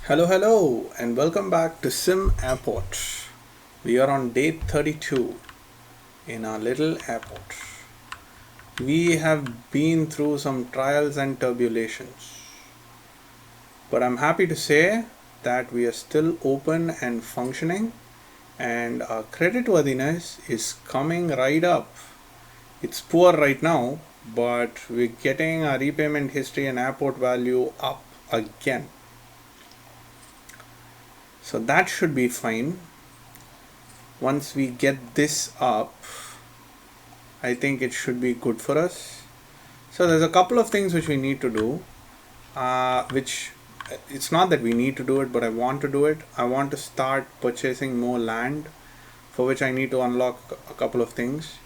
Hello, and welcome back to Sim Airport. We are on day 32 in our little airport. We have been through some trials and tribulations, but I'm happy to say that we are still open and functioning, and our creditworthiness is coming right up. It's poor right now, but we're getting our repayment history and airport value up again. So that should be fine. Once we get this up, I think it should be good for us. So there's a couple of things which we need to do, which it's not that we need to do it, but I want to do it. I want to start purchasing more land, for which I need to unlock a couple of things,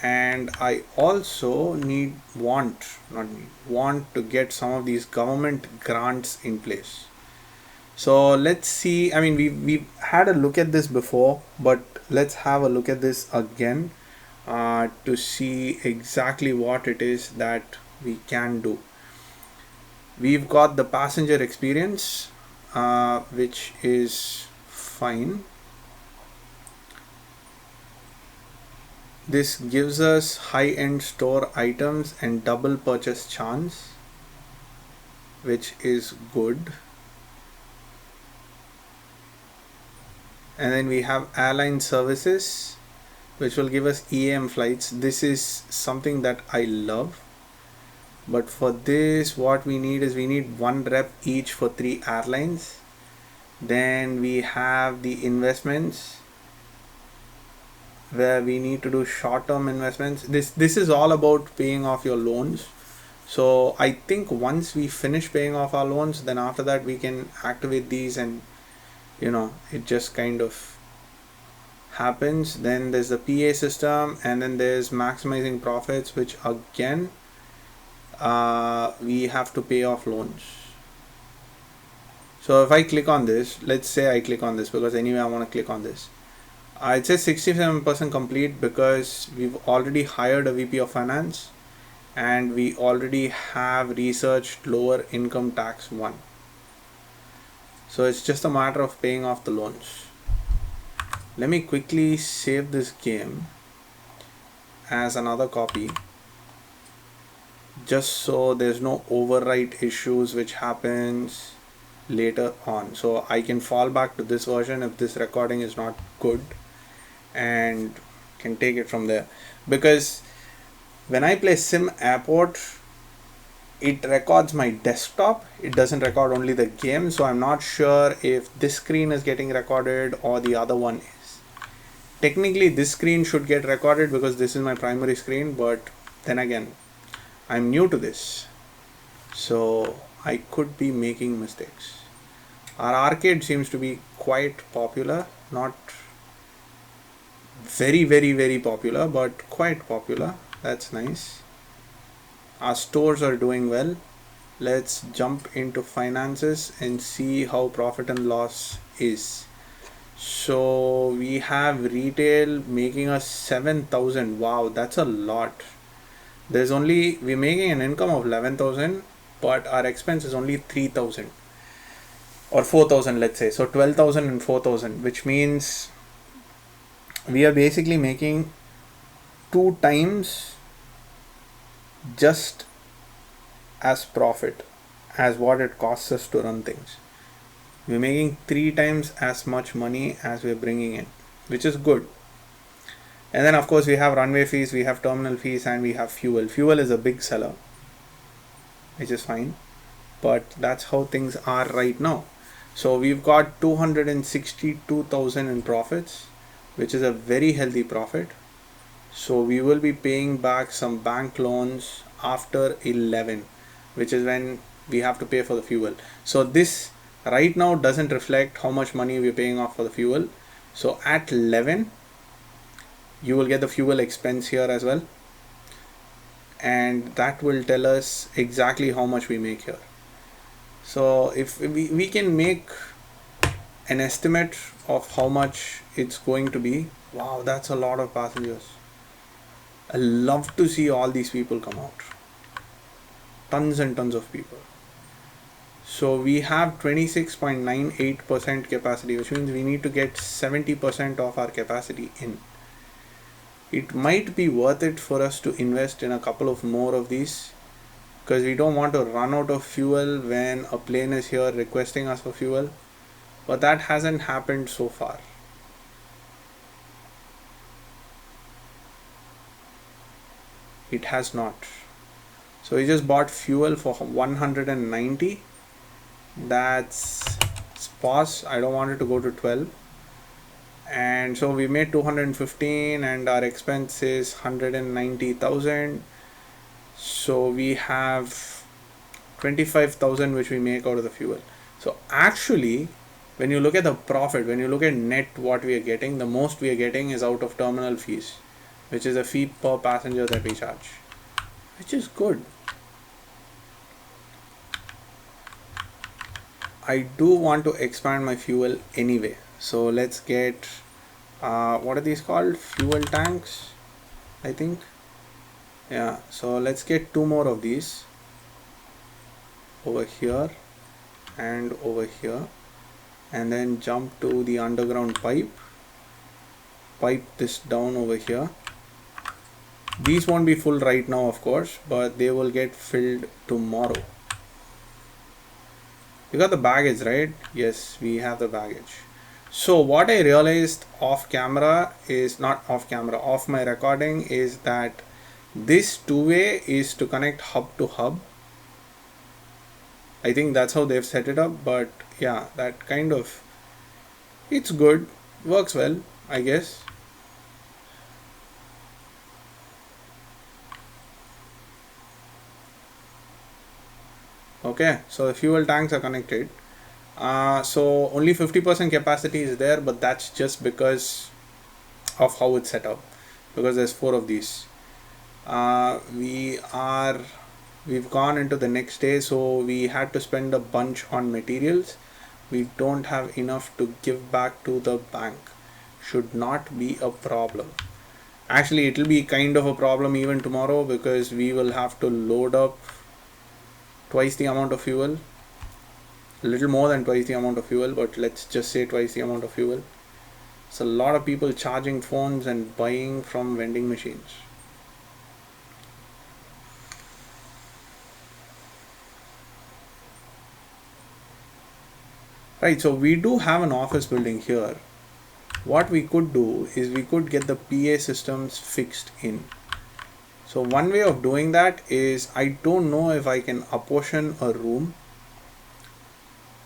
and I also want to get some of these government grants in place. So let's see. I mean, we had a look at this before, but let's have a look at this again to see exactly what it is that we can do. We've got the passenger experience, which is fine. This gives us high-end store items and double purchase chance, which is good. And then we have airline services, which will give us EAM flights. This is something that I love. But for this, what we need is we need one rep each for 3 airlines. Then we have the investments, where we need to do short-term investments. This is all about paying off your loans. So I think once we finish paying off our loans, then after that we can activate these, and it just kind of happens. Then there's the PA system, and then there's maximizing profits, which again we have to pay off loans. So if I click on this, let's say I click on this, because anyway I want to click on this. It says 67% complete because we've already hired a VP of finance and we already have researched lower income tax 1. So it's just a matter of paying off the loans. Let me quickly save this game as another copy, just so there's no overwrite issues which happens later on. So I can fall back to this version if this recording is not good, and can take it from there. Because when I play Sim Airport, it records my desktop, it doesn't record only the game. So I'm not sure if this screen is getting recorded or the other one is. Technically this screen should get recorded because this is my primary screen, but then again, I'm new to this, so I could be making mistakes. Our arcade seems to be quite popular, not very popular, but quite popular. That's nice. Our stores are doing well. Let's jump into finances and see how profit and loss is. So we have retail making us 7,000. Wow, that's a lot. We're making an income of 11,000, but our expense is only 3,000 or 4,000, let's say. So 12,000 and 4,000, which means we are basically making 2 times just as profit as what it costs us to run things. We're making 3 times as much money as we're bringing in, which is good. And then of course we have runway fees, we have terminal fees, and we have fuel. Fuel is a big seller, which is fine, but that's how things are right now. So we've got 262,000 in profits, which is a very healthy profit. So we will be paying back some bank loans after 11, which is when we have to pay for the fuel. So this right now doesn't reflect how much money we're paying off for the fuel. So at 11, you will get the fuel expense here as well, and that will tell us exactly how much we make here. So if we can make an estimate of how much it's going to be. Wow, that's a lot of passengers. I love to see all these people come out. Tons and tons of people. So we have 26.98% capacity, which means we need to get 70% of our capacity in. It might be worth it for us to invest in a couple of more of these, because we don't want to run out of fuel when a plane is here requesting us for fuel, but that hasn't happened so far. It has not. So we just bought fuel for 190. That's pause. I don't want it to go to 12. And so we made 215 and our expense is 190,000. So we have 25,000 which we make out of the fuel. So actually, when you look at the profit, when you look at net what we are getting, the most we are getting is out of terminal fees, which is a fee per passenger that we charge, which is good. I do want to expand my fuel anyway. So let's get, what are these called? Fuel tanks, I think. Yeah, so let's get 2 more of these over here and over here, and then jump to the underground pipe this down over here. These won't be full right now, of course, but they will get filled tomorrow. You got the baggage, right? Yes, we have the baggage. So what I realized off camera is, not off camera, off my recording, is that this two-way is to connect hub to hub. I think that's how they've set it up, but yeah, that kind of, it's good, works well, I guess. Okay, so the fuel tanks are connected. So only 50% capacity is there, but that's just because of how it's set up, because there's 4 of these. We've gone into the next day, so we had to spend a bunch on materials. We don't have enough to give back to the bank. Should not be a problem. Actually, it'll be kind of a problem even tomorrow, because we will have to load up twice the amount of fuel, a little more than twice the amount of fuel, but let's just say twice the amount of fuel. It's a lot of people charging phones and buying from vending machines. Right, so we do have an office building here. What we could do is we could get the PA systems fixed in. So one way of doing that is, I don't know if I can apportion a room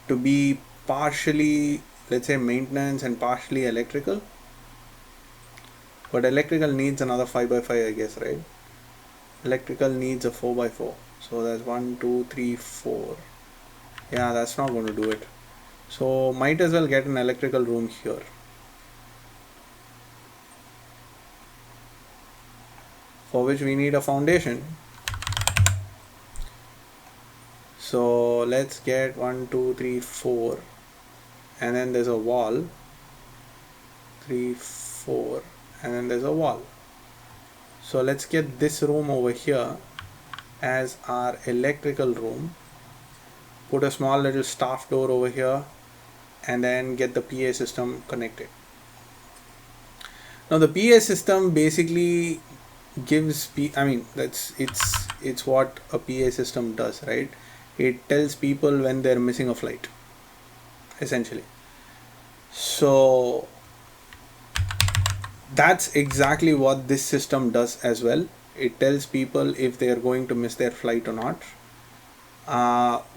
to be partially, let's say, maintenance and partially electrical. But electrical needs another 5x5, I guess, right? Electrical needs a 4x4. So that's 1, 2, 3, 4. Yeah, that's not going to do it. So might as well get an electrical room here. For which we need a foundation. So let's get 1, 2, 3, 4, and then there's a wall. 3, 4, and then there's a wall. So let's get this room over here as our electrical room. Put a small little staff door over here, and then get the PA system connected. Now the PA system basically gives it's what a PA system does, right? It tells people when they're missing a flight, essentially. So that's exactly what this system does as well. It tells people if they are going to miss their flight or not.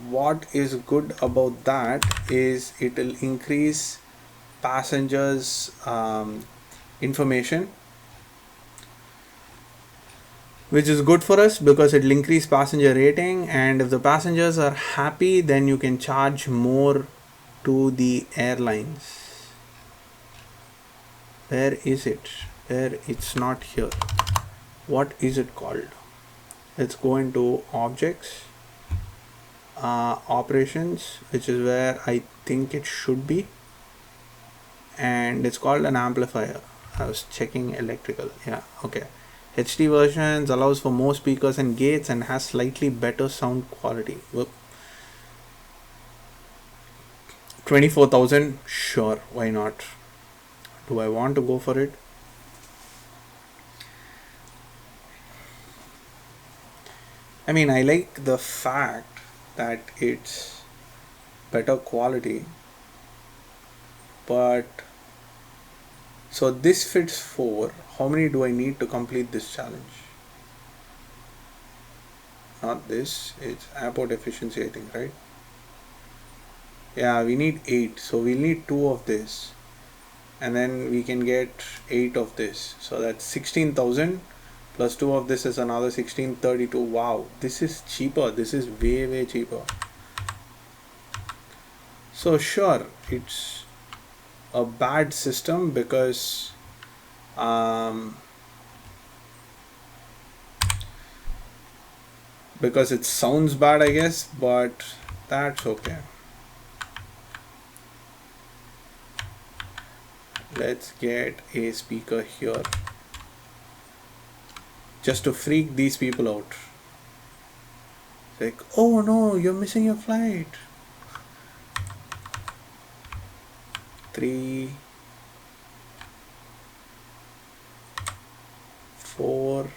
What is good about that is it will increase passengers' information, which is good for us because it will increase passenger rating, and if the passengers are happy, then you can charge more to the airlines. Where is it? It's not here. What is it called? Let's go into objects, operations, which is where I think it should be, and it's called an amplifier. I was checking electrical. Yeah, okay. HD versions allows for more speakers and gates and has slightly better sound quality. Whoop. 24,000, sure, why not? Do I want to go for it? I mean, I like the fact that it's better quality, but so this fits 4. How many do I need to complete this challenge? Not this, it's airport efficiency, I think, right? Yeah, we need 8, so we'll need 2 of this, and then we can get 8 of this, so that's 16,000 plus 2 of this is another 1632. Wow, this is cheaper, this is way cheaper. So sure, it's a bad system because it sounds bad, I guess, but that's okay. Let's get a speaker here just to freak these people out. Like, oh no, you're missing your flight. 3, 4.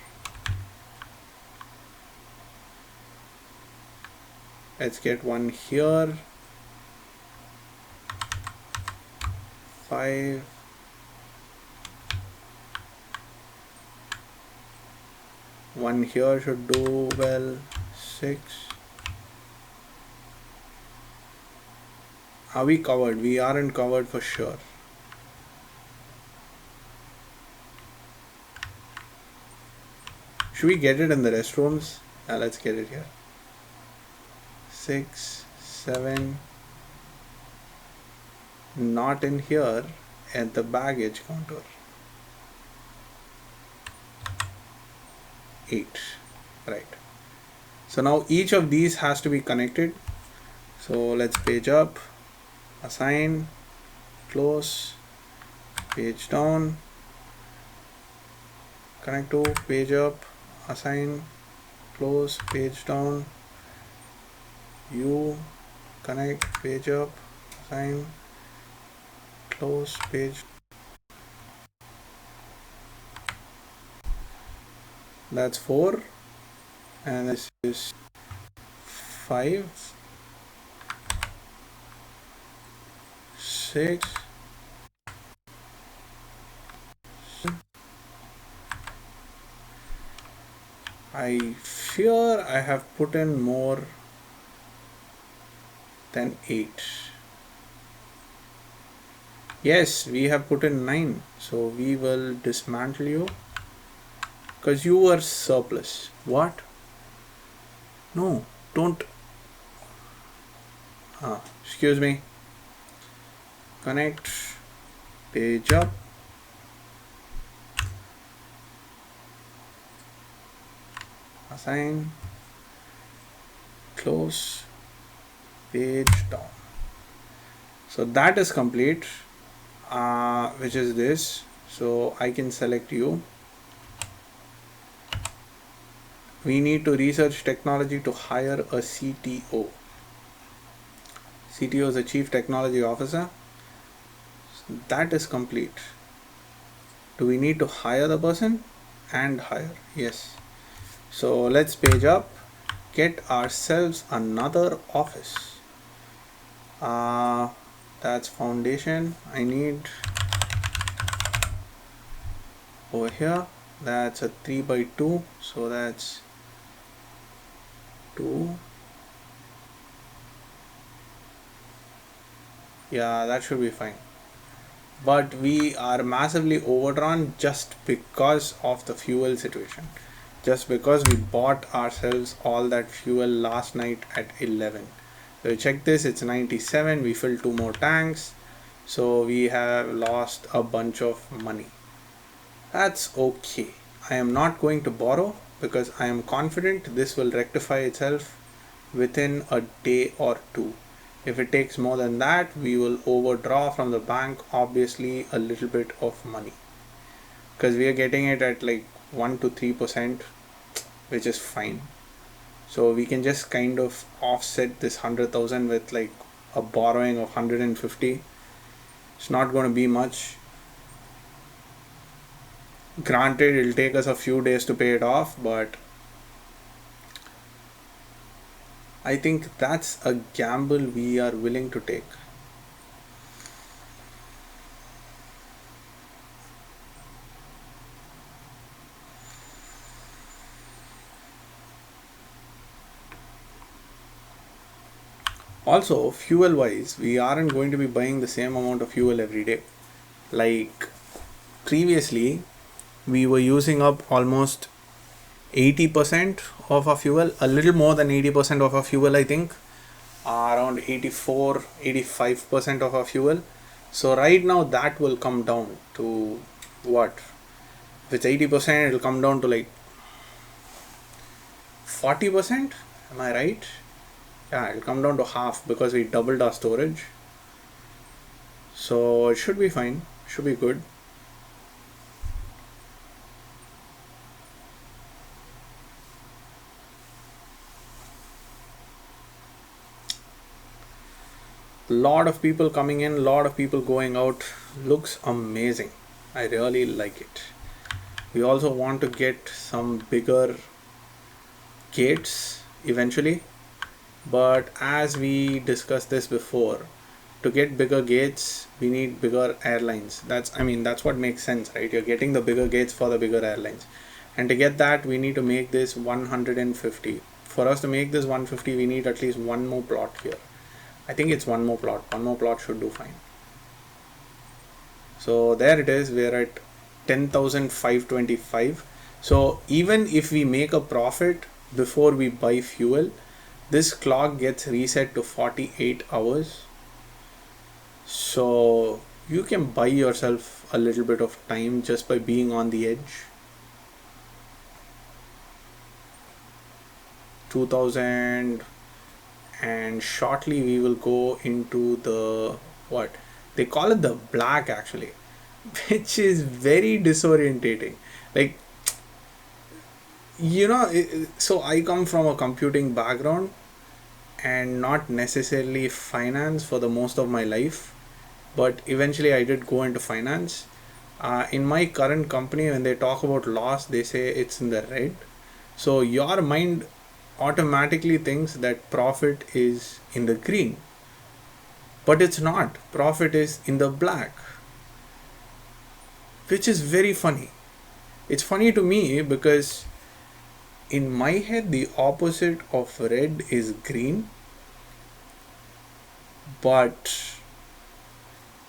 Let's get one here. 5. One here should do well. 6. Are we covered? We aren't covered for sure. Should we get it in the restrooms? Let's get it here. 6, 7. Not in here at the baggage counter. 8. Right. So now each of these has to be connected. So let's page up, assign, close, page down, connect to, page up, assign, close, page down, you, connect, page up, assign, close, page. That's 4, and this is 5, 6, 7. I fear I have put in more than 8. Yes, we have put in 9, so we will dismantle you because you were surplus. What? No, don't. Excuse me. Connect, page up, assign, close, page down. So that is complete, which is this. So I can select you. We need to research technology to hire a CTO. CTO is a Chief Technology Officer. So that is complete. Do we need to hire the person? And hire, yes. So let's page up, get ourselves another office. That's foundation. I need over here, that's a 3x2, so that's 2. Yeah, that should be fine. But we are massively overdrawn just because of the fuel situation. Just because we bought ourselves all that fuel last night at 11. So check this, it's 97, we filled 2 more tanks. So we have lost a bunch of money. That's okay. I am not going to borrow because I am confident this will rectify itself within a day or 2. If it takes more than that, we will overdraw from the bank, obviously a little bit of money, because we are getting it at like 1 to 3%, which is fine. So we can just kind of offset this 100,000 with like a borrowing of 150. It's not going to be much. Granted, it'll take us a few days to pay it off, but I think that's a gamble we are willing to take. Also, fuel wise, we aren't going to be buying the same amount of fuel every day. Like previously, we were using up almost 80% of our fuel, a little more than 80% of our fuel, I think, around 85% of our fuel. So, right now, that will come down to what? If it's 80%, it'll come down to like 40%. Am I right? Yeah, it'll come down to half because we doubled our storage. So, it should be fine, should be good. Lot of people coming in, lot of people going out. Looks amazing. I really like it. We also want to get some bigger gates eventually, but as we discussed this before, to get bigger gates we need bigger airlines. That's what makes sense, right? You're getting the bigger gates for the bigger airlines, and to get that we need to make this 150. For us to make this 150 we need at least one more plot here. I think it's one more plot should do fine. So there it is, we're at 10,525. So even if we make a profit before we buy fuel, this clock gets reset to 48 hours. So you can buy yourself a little bit of time just by being on the edge. 2000, and shortly we will go into the, what they call it, the black actually, which is very disorientating. Like, so I come from a computing background and not necessarily finance for the most of my life, but eventually I did go into finance. In my current company, when they talk about loss, they say it's in the red. So your mind automatically thinks that profit is in the green, but it's not. Profit is in the black, which is very funny. It's funny to me because in my head the opposite of red is green, but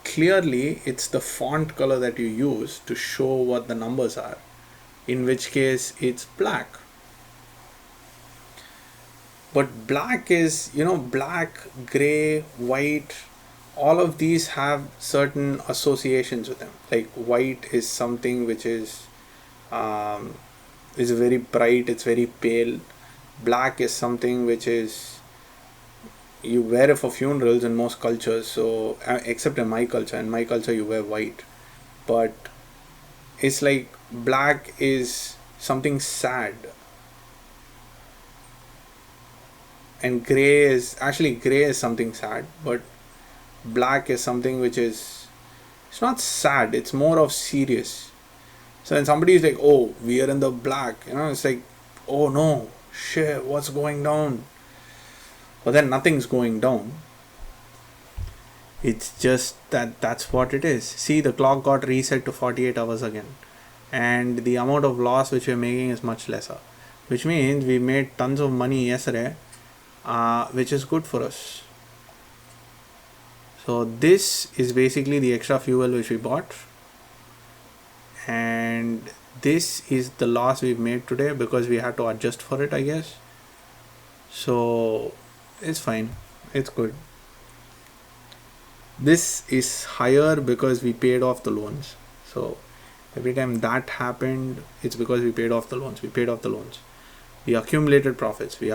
clearly it's the font color that you use to show what the numbers are, in which case it's black. But black is, black, gray, white, all of these have certain associations with them. Like white is something which is very bright, it's very pale. Black is something which is, you wear it for funerals in most cultures. So except in my culture you wear white. But it's like black is something sad, and gray is something sad, but black is something which is, it's not sad, it's more of serious. So when somebody is like, oh, we are in the black, it's like, oh no, shit, what's going down? But then nothing's going down. It's just that's what it is. See, the clock got reset to 48 hours again, and the amount of loss which we're making is much lesser, which means we made tons of money yesterday, which is good for us. So this is basically the extra fuel which we bought, and this is the loss we've made today because we had to adjust for it, I guess. So it's fine, it's good. This is higher because we paid off the loans. So every time that happened, it's because we paid off the loans. We accumulated profits, paid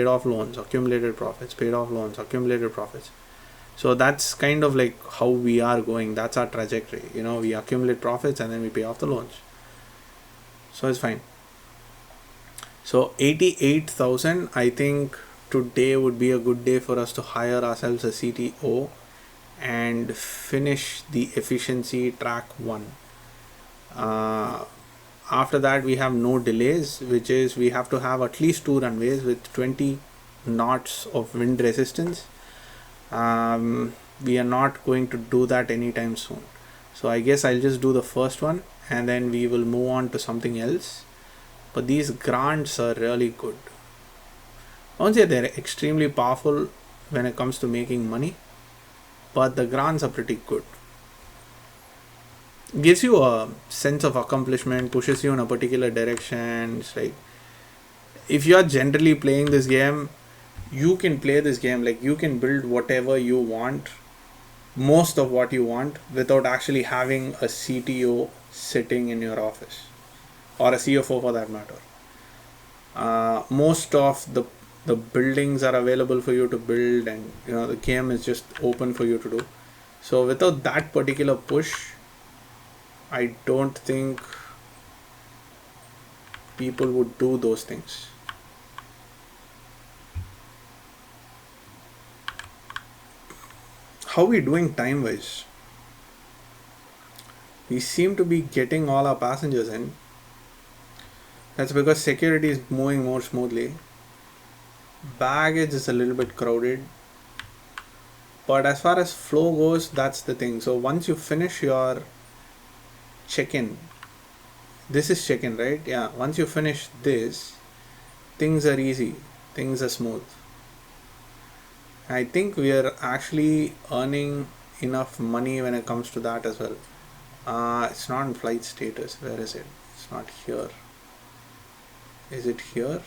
off loans, accumulated profits, paid off loans, accumulated profits. So that's kind of like how we are going. That's our trajectory. We accumulate profits and then we pay off the loans. So it's fine. So 88,000, I think today would be a good day for us to hire ourselves a CTO and finish the efficiency track 1. After that, we have no delays, which is we have to have at least 2 runways with 20 knots of wind resistance. We are not going to do that anytime soon. So I guess I'll just do the first one and then we will move on to something else. But these grants are really good. I won't say they're extremely powerful when it comes to making money, but the grants are pretty good. Gives you a sense of accomplishment, pushes you in a particular direction. It's like if you're generally playing this game, you can play this game, like you can build whatever you want, most of what you want, without actually having a CTO sitting in your office, or a CFO for that matter. Most of the buildings are available for you to build, and the game is just open for you to do. So without that particular push, I don't think people would do those things. How are we doing time wise? We seem to be getting all our passengers in. That's because security is moving more smoothly. Baggage is a little bit crowded. But as far as flow goes, that's the thing. So once you finish your check-in, this is check-in, right? Yeah, once you finish this, things are easy, things are smooth. I think we are actually earning enough money when it comes to that as well. It's not in flight status. Where is it? It's not here. Is it here?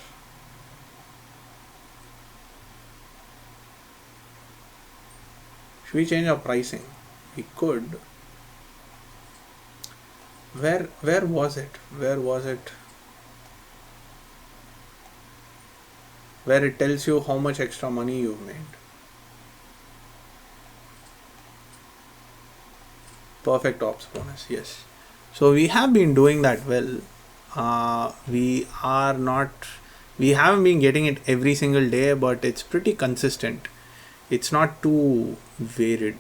Should we change our pricing? We could. Where was it? Where was it? Where it tells you how much extra money you've made. Perfect ops bonus, yes. So we have been doing that well. We haven't been getting it every single day, but it's pretty consistent. It's not too varied.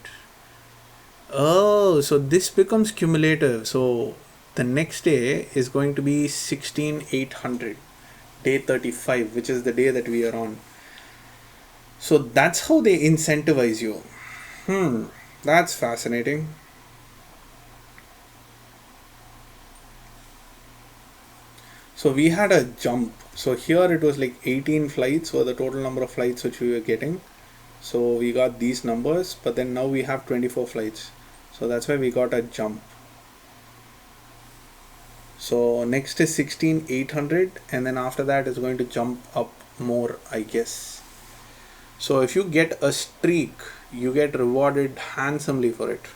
Oh, so this becomes cumulative. So the next day is going to be 16,800, day 35, which is the day that we are on. So that's how they incentivize you. That's fascinating. So we had a jump. So here it was like 18 flights were the total number of flights which we were getting. So we got these numbers, but then now we have 24 flights. So that's why we got a jump. So next is 16,800, and then after that is going to jump up more, I guess. So if you get a streak, you get rewarded handsomely for it,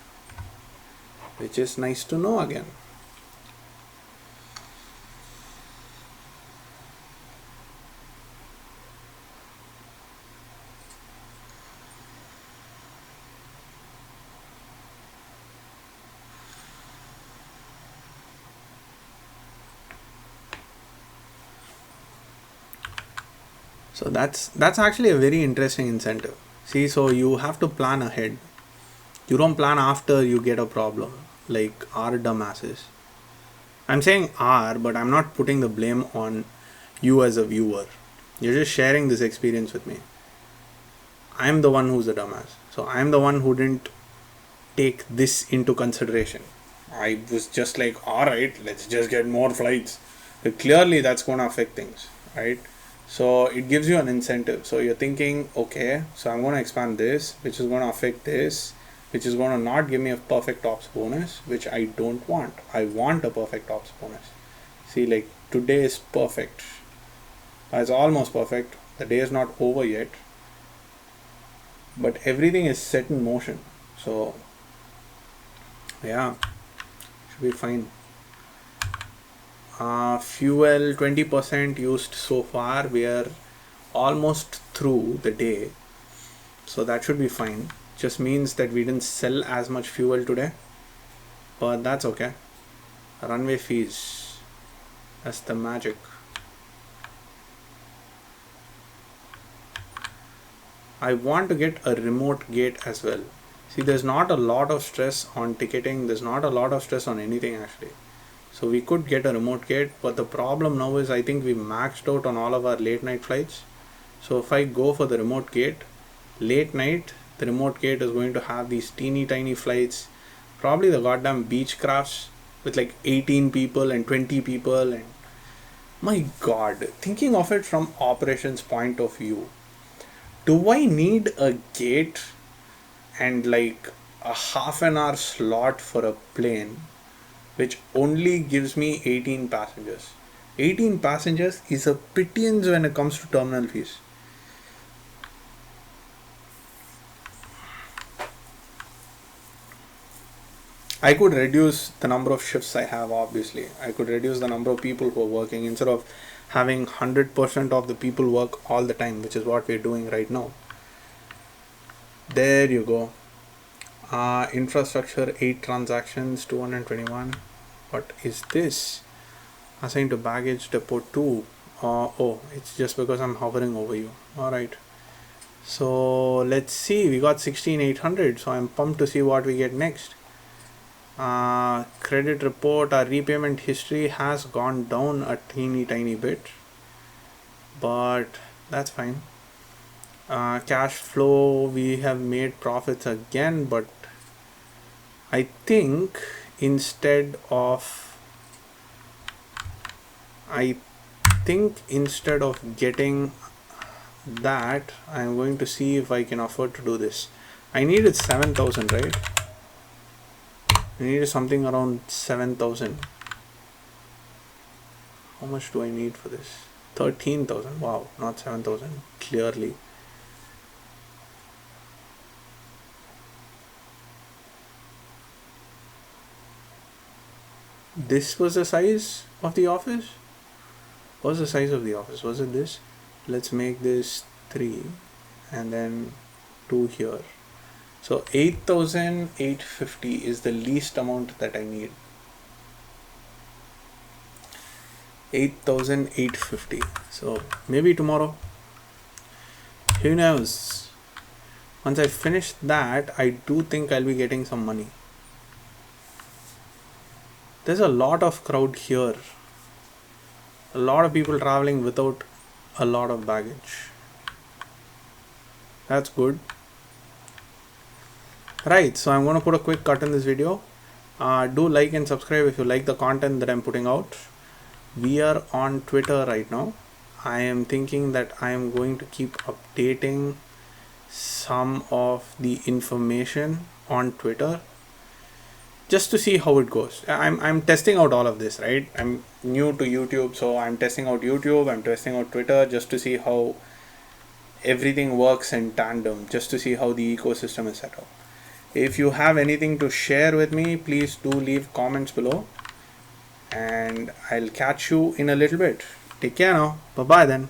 which is nice to know again. So that's actually a very interesting incentive. See, so you have to plan ahead. You don't plan after you get a problem, like our dumbasses. I'm saying our, but I'm not putting the blame on you as a viewer. You're just sharing this experience with me. I'm the one who's a dumbass. So I'm the one who didn't take this into consideration. I was just like, alright, let's just get more flights. But clearly that's going to affect things, right? So it gives you an incentive. So you're thinking, okay, so I'm going to expand this, which is going to affect this, which is going to not give me a perfect ops bonus, which I don't want. I want a perfect ops bonus. See, like today is perfect. It's almost perfect. The day is not over yet. But everything is set in motion. So, yeah, should be fine. Fuel 20% used so far. We are almost through the day, so that should be fine. Just means that we didn't sell as much fuel today, but that's okay. Runway fees, that's the magic. I want to get a remote gate as well. See, there's not a lot of stress on ticketing, there's not a lot of stress on anything actually. So we could get a remote gate, but the problem now is I think we maxed out on all of our late night flights. So if I go for the remote gate, late night, the remote gate is going to have these teeny tiny flights, probably the goddamn beach crafts with like 18 people and 20 people, and my god, thinking of it from operations point of view, do I need a gate and like a half an hour slot for a plane which only gives me 18 passengers? 18 passengers is a pittance when it comes to terminal fees. I could reduce the number of shifts I have, obviously. I could reduce the number of people who are working instead of having 100% of the people work all the time, which is what we're doing right now. There you go. Infrastructure 8 transactions, 221. What is this? Assigned to baggage depot 2. Oh, it's just because I'm hovering over you. Alright. So let's see. We got 16,800. So I'm pumped to see what we get next. Credit report, our repayment history has gone down a tiny bit, but that's fine. Cash flow, we have made profits again, but I think instead of getting that, I'm going to see if I can afford to do this. I needed 7,000, right? I needed something around 7,000. How much do I need for this? 13,000. Wow, not 7,000. Clearly. This was the size of the office? What was the size of the office? Was it this? Let's make this 3 and then 2 here. So 8,850 is the least amount that I need. 8,850. So maybe tomorrow. Who knows? Once I finish that, I do think I'll be getting some money. There's a lot of crowd here. A lot of people traveling without a lot of baggage. That's good. Right, so I'm going to put a quick cut in this video. Do like and subscribe if you like the content that I'm putting out. We are on Twitter right now. I am thinking that I am going to keep updating some of the information on Twitter just to see how it goes. I'm testing out all of this, right? I'm new to YouTube, so I'm testing out YouTube, I'm testing out Twitter just to see how everything works in tandem, just to see how the ecosystem is set up. If you have anything to share with me, please do leave comments below, and I'll catch you in a little bit. Take care now. Bye bye then.